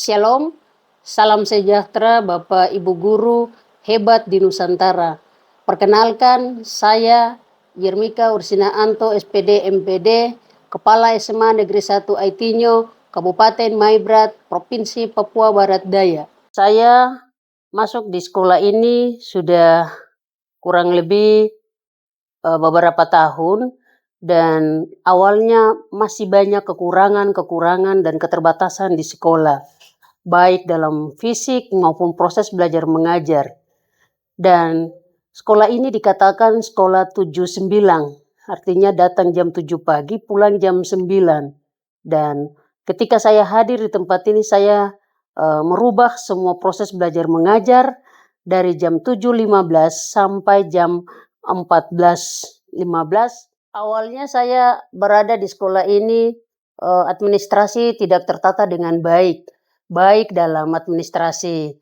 Shalom, salam sejahtera Bapak Ibu Guru hebat di Nusantara. Perkenalkan, saya Yermika Ursina Anto, SPD MPD, Kepala SMA Negeri 1 Aitinyo, Kabupaten Maibrat, Provinsi Papua Barat Daya. Saya masuk di sekolah ini sudah kurang lebih beberapa tahun, dan awalnya masih banyak kekurangan dan keterbatasan di sekolah, baik dalam fisik maupun proses belajar mengajar. Dan sekolah ini dikatakan sekolah 7-9, artinya datang jam 7 pagi, pulang jam 9. Dan ketika saya hadir di tempat ini, saya merubah semua proses belajar mengajar dari jam 7.15 sampai jam 14.15. Awalnya saya berada di sekolah ini, administrasi tidak tertata dengan baik dalam administrasi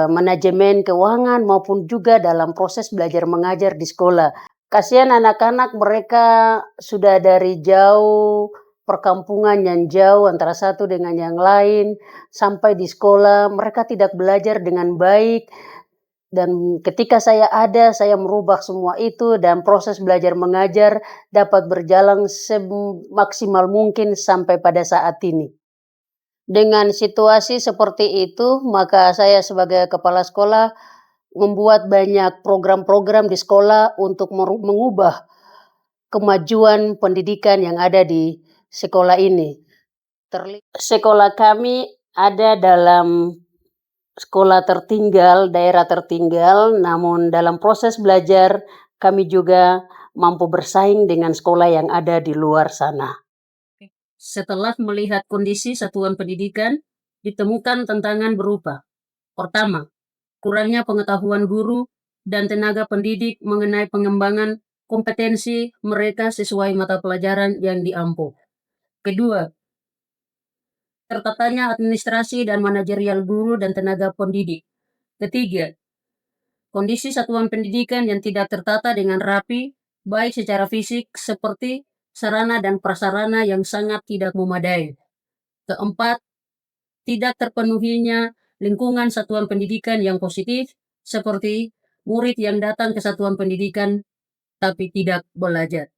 manajemen keuangan maupun juga dalam proses belajar mengajar di sekolah. Kasihan anak-anak, mereka sudah dari jauh, perkampungan yang jauh antara satu dengan yang lain, sampai di sekolah mereka tidak belajar dengan baik. Dan ketika saya ada, saya merubah semua itu dan proses belajar mengajar dapat berjalan semaksimal mungkin sampai pada saat ini. Dengan situasi seperti itu, maka saya sebagai kepala sekolah membuat banyak program-program di sekolah untuk mengubah kemajuan pendidikan yang ada di sekolah ini. Sekolah kami ada dalam sekolah tertinggal, daerah tertinggal, namun dalam proses belajar kami juga mampu bersaing dengan sekolah yang ada di luar sana. Setelah melihat kondisi satuan pendidikan, ditemukan tantangan berupa: pertama, kurangnya pengetahuan guru dan tenaga pendidik mengenai pengembangan kompetensi mereka sesuai mata pelajaran yang diampu. Kedua, tertatanya administrasi dan manajerial guru dan tenaga pendidik. Ketiga, kondisi satuan pendidikan yang tidak tertata dengan rapi, baik secara fisik seperti sarana dan prasarana yang sangat tidak memadai. Keempat, tidak terpenuhinya lingkungan satuan pendidikan yang positif, seperti murid yang datang ke satuan pendidikan tapi tidak belajar.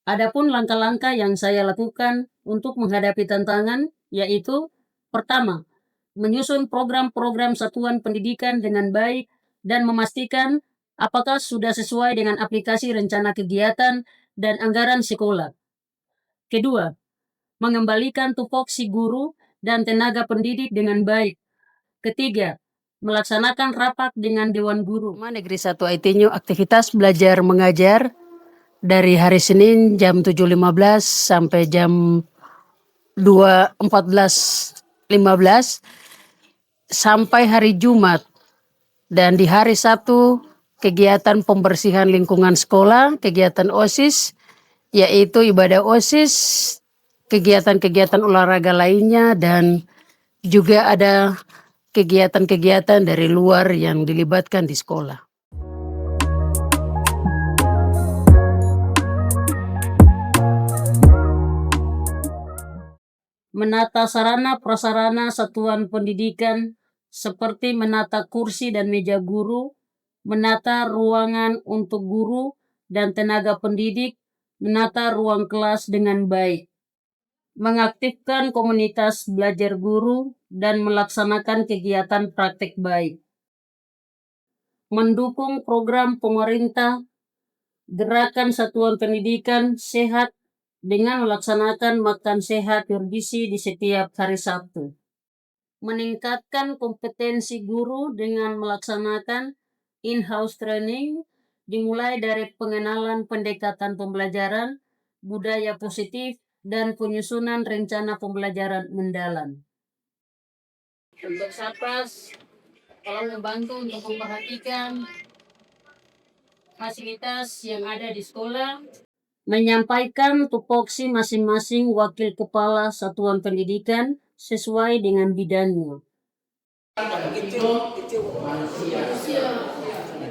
Adapun langkah-langkah yang saya lakukan untuk menghadapi tantangan, yaitu pertama, menyusun program-program satuan pendidikan dengan baik dan memastikan apakah sudah sesuai dengan aplikasi rencana kegiatan dan anggaran sekolah. Kedua, mengembalikan tupoksi guru dan tenaga pendidik dengan baik. Ketiga, melaksanakan rapat dengan Dewan Guru. Negeri 1 Aitinyo, aktivitas belajar mengajar dari hari Senin jam 7.15 sampai jam 14.15. sampai hari Jumat. Dan di hari Sabtu kegiatan pembersihan lingkungan sekolah, kegiatan OSIS, yaitu ibadah OSIS, kegiatan-kegiatan olahraga lainnya, dan juga ada kegiatan-kegiatan dari luar yang dilibatkan di sekolah. Menata sarana prasarana satuan pendidikan seperti menata kursi dan meja guru, menata ruangan untuk guru dan tenaga pendidik, menata ruang kelas dengan baik, mengaktifkan komunitas belajar guru dan melaksanakan kegiatan praktek baik, mendukung program pemerintah gerakan satuan pendidikan sehat dengan melaksanakan makan sehat bergizi di setiap hari Sabtu. Meningkatkan kompetensi guru dengan melaksanakan in-house training, dimulai dari pengenalan pendekatan pembelajaran, budaya positif, dan penyusunan rencana pembelajaran mendalam. Untuk Satpas, tolong membantu untuk memperhatikan fasilitas yang ada di sekolah, menyampaikan tupoksi masing-masing wakil kepala satuan pendidikan sesuai dengan bidangnya.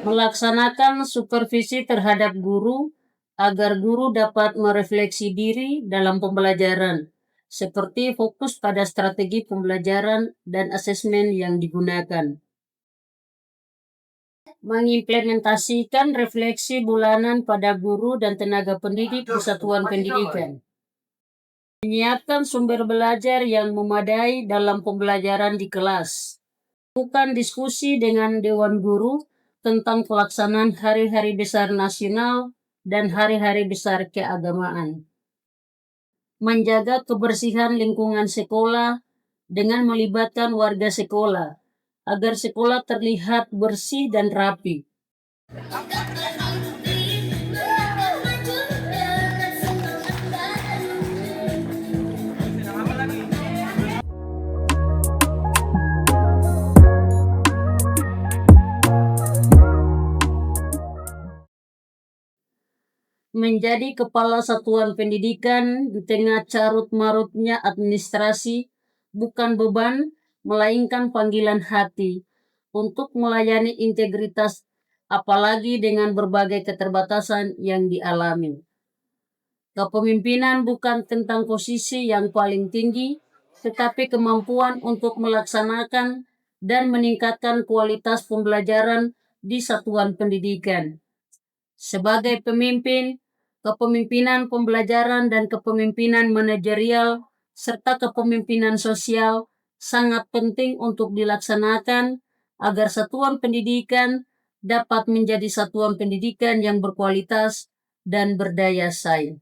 Melaksanakan supervisi terhadap guru agar guru dapat merefleksi diri dalam pembelajaran, seperti fokus pada strategi pembelajaran dan asesmen yang digunakan. Mengimplementasikan refleksi bulanan pada guru dan tenaga pendidik di satuan pendidikan. Menyiapkan sumber belajar yang memadai dalam pembelajaran di kelas. Lakukan diskusi dengan Dewan Guru tentang pelaksanaan hari-hari besar nasional dan hari-hari besar keagamaan. Menjaga kebersihan lingkungan sekolah dengan melibatkan warga sekolah agar sekolah terlihat bersih dan rapi. Menjadi kepala satuan pendidikan di tengah carut-marutnya administrasi bukan beban, melainkan panggilan hati untuk melayani integritas, apalagi dengan berbagai keterbatasan yang dialami. Kepemimpinan bukan tentang posisi yang paling tinggi, tetapi kemampuan untuk melaksanakan dan meningkatkan kualitas pembelajaran di satuan pendidikan. Sebagai pemimpin, kepemimpinan pembelajaran dan kepemimpinan manajerial serta kepemimpinan sosial sangat penting untuk dilaksanakan agar satuan pendidikan dapat menjadi satuan pendidikan yang berkualitas dan berdaya saing.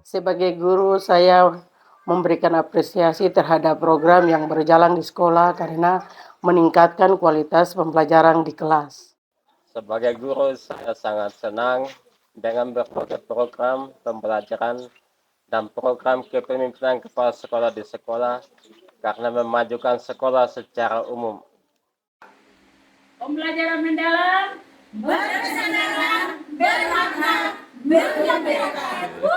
Sebagai guru, saya memberikan apresiasi terhadap program yang berjalan di sekolah karena meningkatkan kualitas pembelajaran di kelas. Sebagai guru, saya sangat senang dengan berbagai program pembelajaran dan program kepemimpinan kepala sekolah di sekolah karena memajukan sekolah secara umum. Pembelajaran mendalam, berkesandaran, bermakna, bermanfaat.